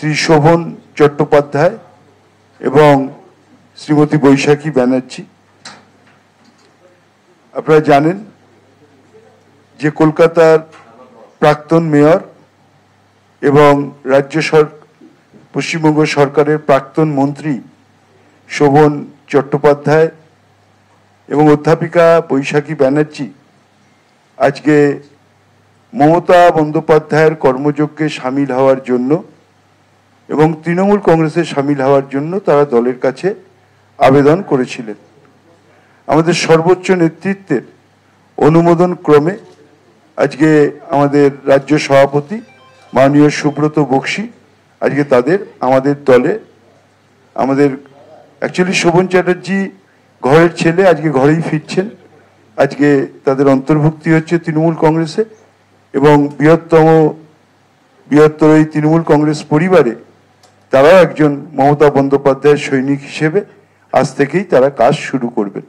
শ্রী শোভন চট্টোপাধ্যায় এবং শ্রীমতী বৈশাখী ব্যানার্জি। আপনারা জানেন যে কলকাতার প্রাক্তন মেয়র এবং পশ্চিমবঙ্গ সরকারের প্রাক্তন মন্ত্রী শোভন চট্টোপাধ্যায় এবং অধ্যাপিকা বৈশাখী ব্যানার্জি আজকে মমতা বন্দ্যোপাধ্যায়ের কর্মযজ্ঞে সামিল হওয়ার জন্য এবং তৃণমূল কংগ্রেসে সামিল হওয়ার জন্য তারা দলের কাছে আবেদন করেছিলেন। আমাদের সর্বোচ্চ নেতৃত্বের অনুমোদন ক্রমে আজকে আমাদের রাজ্য সভাপতি মাননীয় সুব্রত বক্সী আজকে তাদের আমাদের দলে অ্যাকচুয়ালি শোভন চ্যাটার্জি ঘরের ছেলে, আজকে ঘরেই ফিরছেন। আজকে তাদের অন্তর্ভুক্তি হচ্ছে তৃণমূল কংগ্রেসে এবং বৃহত্তর এই তৃণমূল কংগ্রেস পরিবারে তারাও একজন মমতা বন্দ্যোপাধ্যায়ের সৈনিক হিসেবে আজ থেকেই তারা কাজ শুরু করবেন।